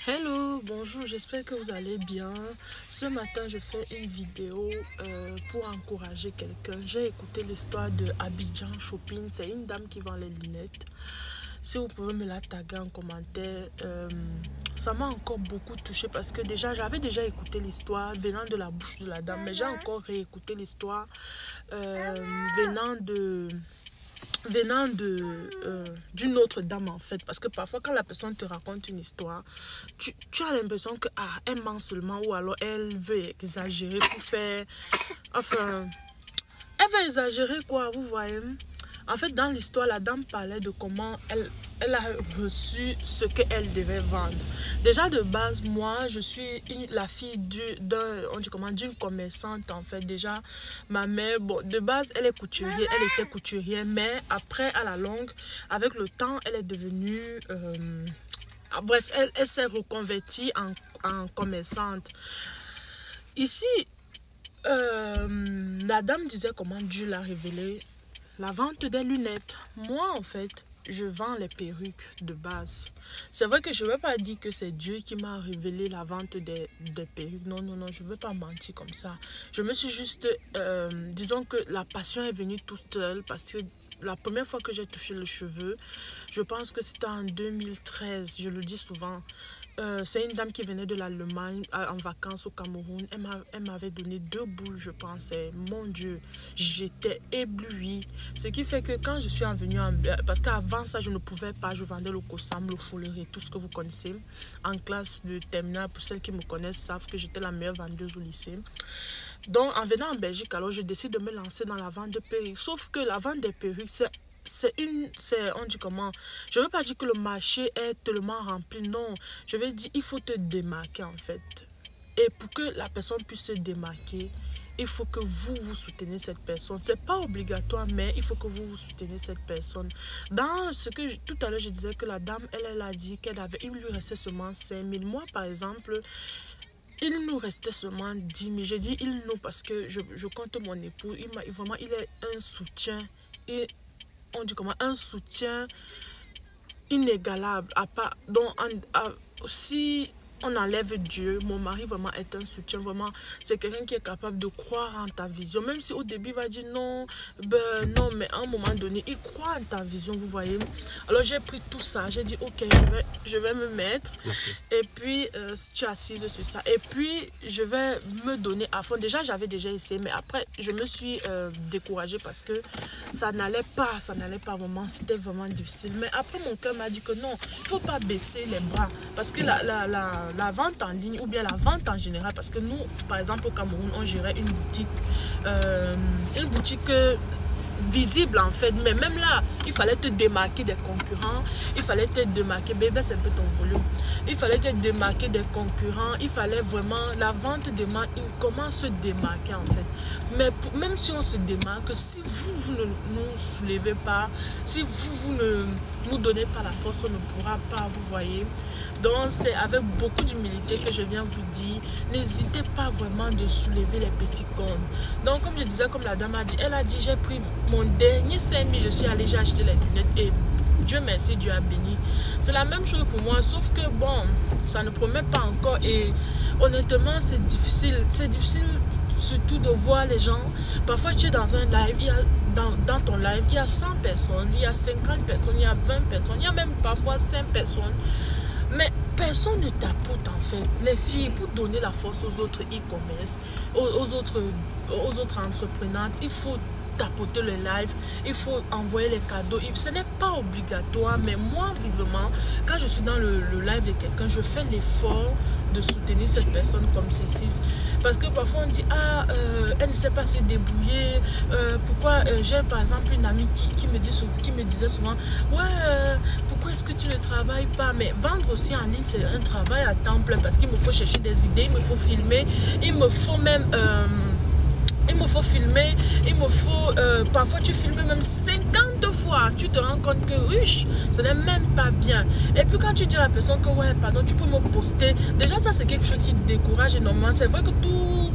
Hello, bonjour, j'espère que vous allez bien. Ce matin, je fais une vidéo pour encourager quelqu'un. J'ai écouté l'histoire de Abidjan Shopping. C'est une dame qui vend les lunettes. Si vous pouvez me la taguer en commentaire, ça m'a encore beaucoup touché parce que j'avais déjà écouté l'histoire venant de la bouche de la dame, mais j'ai encore réécouté l'histoire venant d'une autre dame en fait, parce que parfois quand la personne te raconte une histoire, tu as l'impression que elle ment seulement, ou alors elle veut exagérer pour faire, enfin, elle veut exagérer quoi, vous voyez. En fait, dans l'histoire, la dame parlait de comment elle a reçu ce qu'elle devait vendre. Déjà de base, moi, je suis la fille d'une commerçante en fait. Déjà, ma mère, bon, de base, elle est couturière, elle était couturière, mais après, à la longue, avec le temps, elle est devenue... bref, elle s'est reconvertie en commerçante. Ici, la dame disait comment Dieu l'a révélé. La vente des lunettes. Moi, en fait, je vends les perruques de base. C'est vrai que je ne vais pas dire que c'est Dieu qui m'a révélé la vente des perruques. Non, non, non, je ne veux pas mentir comme ça. Je me suis juste... disons que la passion est venue toute seule parce que la première fois que j'ai touché le cheveu, je pense que c'était en 2013, je le dis souvent. C'est une dame qui venait de l'Allemagne en vacances au Cameroun. Elle m'avait donné 2 boules, je pensais. Mon Dieu, j'étais éblouie. Ce qui fait que quand je suis venue, parce qu'avant ça, je ne pouvais pas, je vendais le Kossam, le Folleré, tout ce que vous connaissez. En classe de terminale, pour celles qui me connaissent, savent que j'étais la meilleure vendeuse au lycée. Donc, en venant en Belgique, alors je décide de me lancer dans la vente de perruques. Sauf que la vente des perruques, on dit comment, je ne veux pas dire que le marché est tellement rempli, non, je veux dire il faut te démarquer en fait, et pour que la personne puisse se démarquer, il faut que vous soutenez cette personne. C'est pas obligatoire, mais il faut que vous soutenez cette personne. Dans ce que tout à l'heure je disais que la dame, elle a dit il lui restait seulement 5 000. Moi par exemple, il nous restait seulement 10 000. J'ai dit il nous parce que je compte mon époux, il est un soutien, et on dit comment, un soutien inégalable. Si on enlève Dieu, mon mari vraiment est un soutien, vraiment c'est quelqu'un qui est capable de croire en ta vision, même si au début il va dire non, non, mais à un moment donné il croit en ta vision, vous voyez. Alors j'ai pris tout ça, j'ai dit ok, je vais me mettre, et puis je suis assise sur ça, et puis je vais me donner à fond. Déjà j'avais déjà essayé, mais après je me suis découragée parce que ça n'allait pas vraiment, c'était vraiment difficile. Mais après mon cœur m'a dit que non, il faut pas baisser les bras, parce que la vente en ligne, ou bien la vente en général, parce que nous par exemple au Cameroun on gérait une boutique visible en fait, mais même là il fallait te démarquer des concurrents, il fallait te démarquer, bébé c'est un peu ton volume, il fallait te démarquer des concurrents, il fallait vraiment, la vente demande comment se démarquer en fait. Mais même si on se démarque, si vous ne nous soulevez pas, si vous ne nous donnez pas la force, on ne pourra pas, vous voyez. Donc c'est avec beaucoup d'humilité que je viens vous dire, n'hésitez pas vraiment de soulever les petits comptes. Donc comme je disais, comme la dame a dit, elle a dit j'ai pris mon dernier 5 000, je suis allée, j'ai acheté les lunettes, et Dieu merci, Dieu a béni. C'est la même chose pour moi, sauf que bon, ça ne promet pas encore, et honnêtement c'est difficile surtout de voir les gens. Parfois tu es dans un live, dans ton live, il y a 100 personnes, il y a 50 personnes, il y a 20 personnes, il y a même parfois 5 personnes, mais personne ne tapote en fait. Les filles, pour donner la force aux autres e-commerce, aux autres entrepreneurs, il faut tapoter le live, il faut envoyer les cadeaux. Ce n'est pas obligatoire, mais moi vivement, quand je suis dans le live de quelqu'un, je fais l'effort de soutenir cette personne comme ceci, parce que parfois on dit elle ne sait pas se débrouiller, pourquoi j'ai par exemple une amie qui me disait souvent pourquoi est-ce que tu ne travailles pas. Mais vendre aussi en ligne c'est un travail à temps plein, parce qu'il me faut chercher des idées, il me faut filmer, il me faut même filmer, il me faut parfois tu filmes même 50 fois, tu te rends compte que riche, ce n'est même pas bien. Et puis quand tu dis à la personne que ouais, pardon, tu peux me poster, déjà ça c'est quelque chose qui te décourage énormément. C'est vrai que tout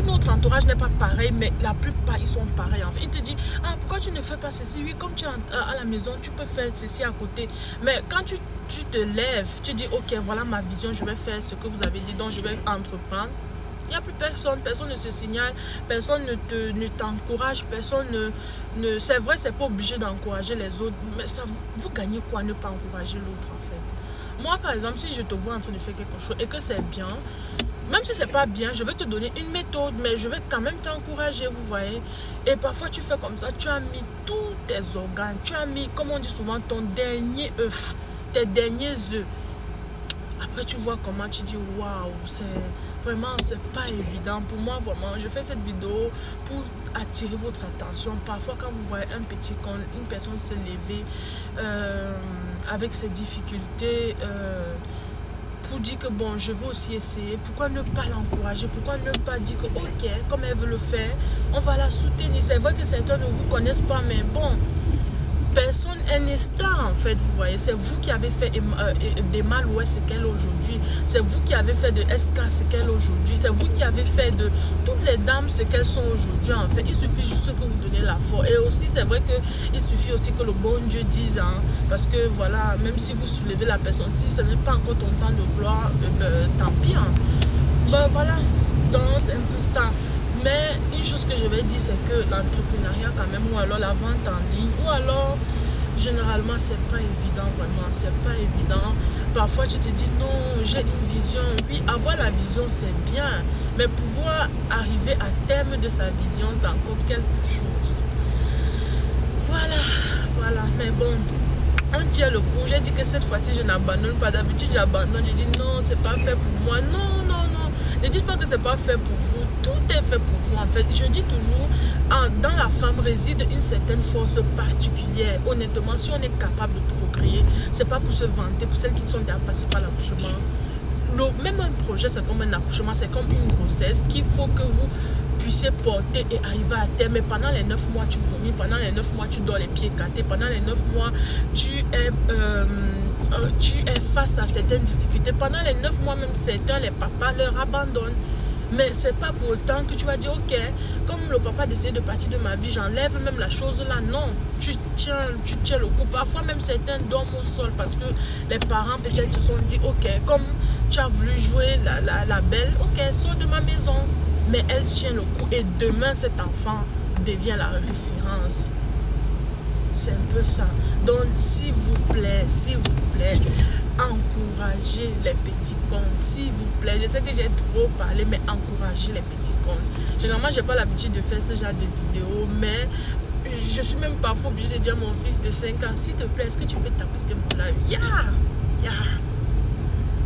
notre entourage n'est pas pareil, mais la plupart ils sont pareils. En fait, il te dit, ah, pourquoi tu ne fais pas ceci? Oui, comme tu es à la maison, tu peux faire ceci à côté. Mais quand tu te lèves, tu dis, ok, voilà ma vision, je vais faire ce que vous avez dit, donc je vais entreprendre. Il n'y a plus personne, personne ne se signale, personne ne t'encourage, personne ne... C'est vrai, c'est pas obligé d'encourager les autres, mais ça, vous gagnez quoi ne pas encourager l'autre en fait? Moi par exemple, si je te vois en train de faire quelque chose et que c'est bien, même si c'est pas bien, je vais te donner une méthode, mais je vais quand même t'encourager, vous voyez. Et parfois tu fais comme ça, tu as mis tous tes organes, tu as mis, comme on dit souvent, ton dernier œuf, tes derniers œufs. Après tu vois comment tu dis, waouh, c'est... Vraiment, c'est pas évident. Pour moi, vraiment, je fais cette vidéo pour attirer votre attention. Parfois, quand vous voyez un petit con, une personne se lever avec ses difficultés, pour dire que bon, je veux aussi essayer, pourquoi ne pas l'encourager? Pourquoi ne pas dire que ok, comme elle veut le faire, on va la soutenir? C'est vrai que certains ne vous connaissent pas, mais bon, personne n'est star en fait, vous voyez. C'est vous qui avez fait d'Emma Louest ce qu'elle est aujourd'hui. C'est vous qui avez fait de SK ce qu'elle est aujourd'hui. C'est vous qui avez fait de toutes les dames ce qu'elles sont aujourd'hui en fait. Il suffit juste que vous donnez la force. Et aussi c'est vrai qu'il suffit aussi que le bon Dieu dise, hein, parce que voilà, même si vous soulevez la personne, si ce n'est pas encore ton temps de gloire, tant pis. Hein. Ben voilà, donc c'est un peu ça. Mais une chose que je vais dire, c'est que l'entrepreneuriat quand même, ou alors la vente en ligne, ou alors, généralement, c'est pas évident, vraiment, c'est pas évident. Parfois, tu te dis, non, j'ai une vision. Oui, avoir la vision, c'est bien, mais pouvoir arriver à terme de sa vision, c'est encore quelque chose. Voilà, voilà, mais bon, on tient le coup. J'ai dit que cette fois-ci, je n'abandonne pas. D'habitude, j'abandonne, je dis, non, c'est pas fait pour moi, non, non, non. Ne dites pas que c'est pas fait pour vous. Tout est fait pour vous en fait. Je dis toujours, dans la femme réside une certaine force particulière. Honnêtement, si on est capable de procréer, c'est pas pour se vanter, pour celles qui sont déjà passées par l'accouchement. Même un projet, c'est comme un accouchement, c'est comme une grossesse qu'il faut que vous puissiez porter et arriver à terme. Mais pendant les 9 mois, tu vomis. Pendant les 9 mois, tu dors les pieds écartés. Pendant les 9 mois, tu es face à certaines difficultés. Pendant les 9 mois, même certains, les papas leur abandonnent. Mais c'est pas pour autant que tu vas dire, ok, comme le papa décide de partir de ma vie, j'enlève même la chose là. Non, tu tiens le coup. Parfois même certains dorment au sol parce que les parents peut-être se sont dit, ok, comme tu as voulu jouer la belle, ok, sors de ma maison. Mais elle tient le coup et demain cet enfant devient la référence. C'est un peu ça. Donc s'il vous plaît, encouragez les petits comptes, s'il vous plaît. Je sais que j'ai trop parlé, mais encouragez les petits comptes. Généralement, j'ai pas l'habitude de faire ce genre de vidéos, mais je suis même parfois obligée de dire à mon fils de 5 ans, s'il te plaît, est-ce que tu peux tapoter mon live? Ya.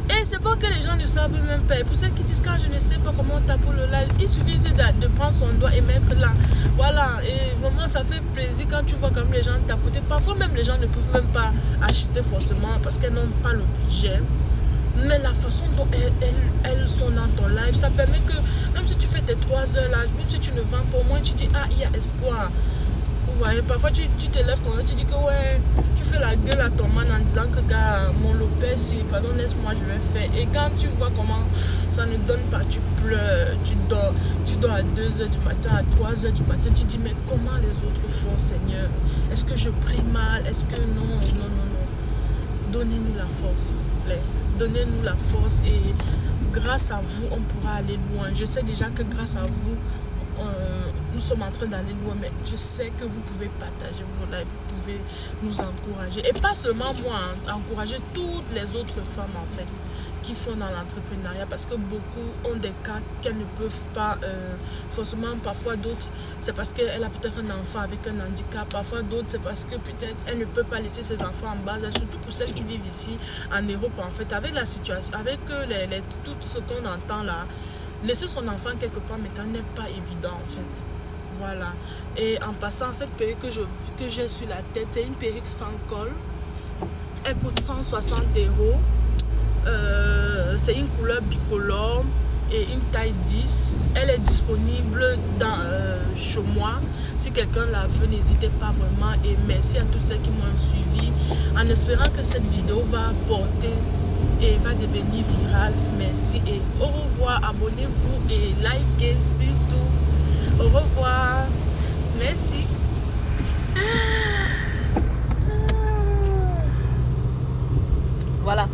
Et c'est pas que les gens ne savent même pas. Et pour celles qui disent quand je ne sais pas comment taper le live, il suffit de prendre son doigt et mettre là. Voilà. Et vraiment, ça fait plaisir quand tu vois comme les gens tapoter. Parfois même les gens ne peuvent même pas acheter forcément parce qu'elles n'ont pas le budget. Mais la façon dont elles sont dans ton live, ça permet que même si tu fais tes 3 heures là, même si tu ne vends pas, au moins tu dis, ah, il y a espoir. Vous voyez, parfois tu te lèves quand tu dis que ouais, tu fais la gueule à ton man en disant que gars, mon Lopez, si, pardon, laisse-moi, je vais faire. Et quand tu vois comment ça ne donne pas, tu pleures, tu dors à 2 heures du matin, à 3 heures du matin, tu dis mais comment les autres font, Seigneur? Est-ce que je prie mal? Est-ce que non? Donnez-nous la force, s'il vous plaît. Donnez-nous la force et grâce à vous, on pourra aller loin. Je sais déjà que grâce à vous, nous sommes en train d'aller loin, mais je sais que vous pouvez partager vos lives, vous pouvez nous encourager. Et pas seulement moi, hein, encourager toutes les autres femmes en fait qui font dans l'entrepreneuriat, parce que beaucoup ont des cas qu'elles ne peuvent pas, forcément parfois d'autres, c'est parce qu'elle a peut-être un enfant avec un handicap, parfois d'autres c'est parce que peut-être elle ne peut pas laisser ses enfants en bas, surtout pour celles qui vivent ici en Europe en fait, avec la situation, avec tout ce qu'on entend là, laisser son enfant quelque part maintenant n'est pas évident en fait. Voilà. Et en passant, cette perruque que j'ai sur la tête, c'est une perruque sans col. Elle coûte 160 €. C'est une couleur bicolore. et une taille 10. Elle est disponible dans, chez moi. Si quelqu'un la veut, n'hésitez pas vraiment. Et merci à tous ceux qui m'ont suivi. En espérant que cette vidéo va porter et va devenir virale. Merci et au revoir. Abonnez-vous et likez surtout. Au revoir. Merci. Voilà.